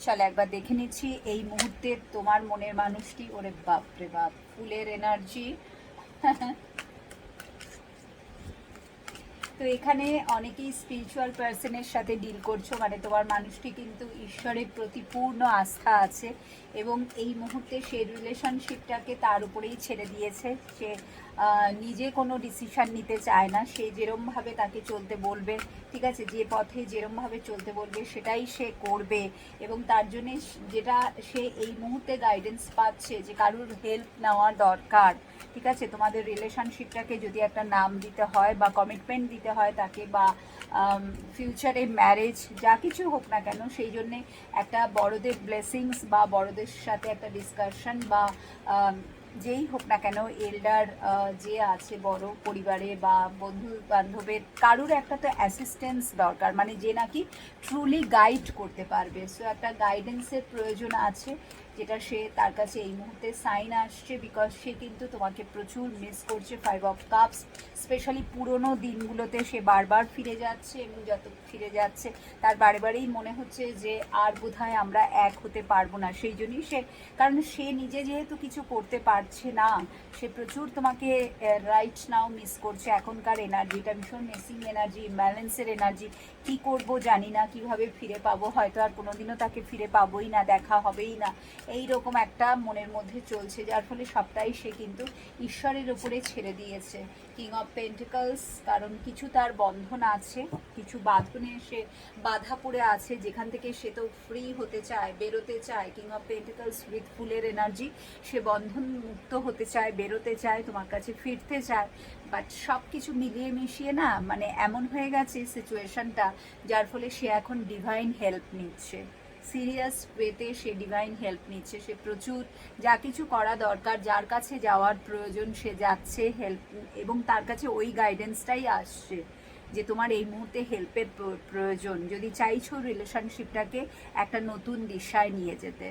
চলো একবার দেখে নিচ্ছি এই মুহূর্তে তোমার মনের মানুষটি। ওরে বাপ রে বাপ, ফুলের এনার্জি। তো এখানে অনেকেই স্পিরিচুয়াল পার্সনের সাথে ডিল করছো, মানে তোমার মানুষটি কিন্তু ঈশ্বরের প্রতি পূর্ণ আস্থা আছে এবং এই মুহূর্তে সে রিলেশনশিপটাকে তার উপরেই ছেড়ে দিয়েছে। সে নিজে কোনো ডিসিশান নিতে চায় না, সে যেরমভাবে তাকে চলতে বলবে, ঠিক আছে, যে পথে যেরমভাবে চলতে বলবে সেটাই সে করবে। এবং তার জন্যে যেটা সে এই মুহূর্তে গাইডেন্স পাচ্ছে যে কারুর হেল্প নেওয়া দরকার, ঠিক আছে। তোমাদের রিলেশনশিপটাকে যদি একটা নাম দিতে হয় বা কমিটমেন্ট দিতে হয় তাকে, বা ফিউচারে ম্যারেজ যা কিছু হোক না কেন, সেই জন্যে একটা বড়দের ব্লেসিংস বা বড়দের সাথে একটা ডিসকাশন বা যেই হোক না কেন, এল্ডার যে আছে বড় পরিবারে বা বন্ধু বান্ধবের কারুর একটা তো অ্যাসিস্ট্যান্স দরকার, মানে যে নাকি ট্রুলি গাইড করতে পারবে। সো একটা গাইডেন্সের প্রয়োজন আছে, যেটা সে তার কাছে এই মুহূর্তে সাইন আসছে, বিকজ সে কিন্তু তোমাকে প্রচুর মিস করছে। 5 অফ কাপস, স্পেশালি পুরোনো দিনগুলোতে সে বারবার ফিরে যাচ্ছে এবং যত ফিরে যাচ্ছে তার বারেবারেই মনে হচ্ছে যে আর বোধহয় আমরা এক হতে পারবো না। সেই জন্যই সে, কারণ সে নিজে যেহেতু কিছু করতে পারছে না, সে প্রচুর তোমাকে রাইট নাও মিস করছে। এখনকার এনার্জিটা ভীষণ মেসিং এনার্জি, ইমব্যালেন্সের এনার্জি। কি করব জানি না, কিভাবে ফিরে পাবো, হয়তো আর কোনোদিনও তাকে ফিরে পাবোই না, দেখা হবেই না, এই রকম একটা মনের মধ্যে চলছে, যার ফলে সবটাই সে কিন্তু ঈশ্বরের উপরে ছেড়ে দিয়েছে। কিং অফ পেন্টিকলস, কারণ কিছু তার বন্ধন আছে, কিছু বাঁধনে সে বাধা পড়ে আছে, যেখান থেকে সে তো ফ্রি হতে চায়, বেরোতে চায়। কিং অফ পেন্টিকলস উইথ ফুলের এনার্জি, সে বন্ধন মুক্ত হতে চায়, বেরোতে চায়, তোমার কাছে ফিরতে চায়। বাট সব কিছু মিলিয়ে মিশিয়ে না, মানে এমন হয়ে গেছে সিচুয়েশনটা, যার ফলে সে এখন ডিভাইন হেল্প নিচ্ছে, সিরিয়াস ওয়েতে সে ডিভাইন হেল্প নিচ্ছে। সে প্রচুর যা কিছু করা দরকার, যার কাছে যাওয়ার প্রয়োজন সে যাচ্ছে হেল্প, এবং তার কাছে ওই গাইডেন্সটাই আসছে যে তোমার এই মুহূর্তে হেল্পের প্রয়োজন, যদি চাইছো রিলেশনশিপটাকে একটা নতুন দিশায় নিয়ে যেতে।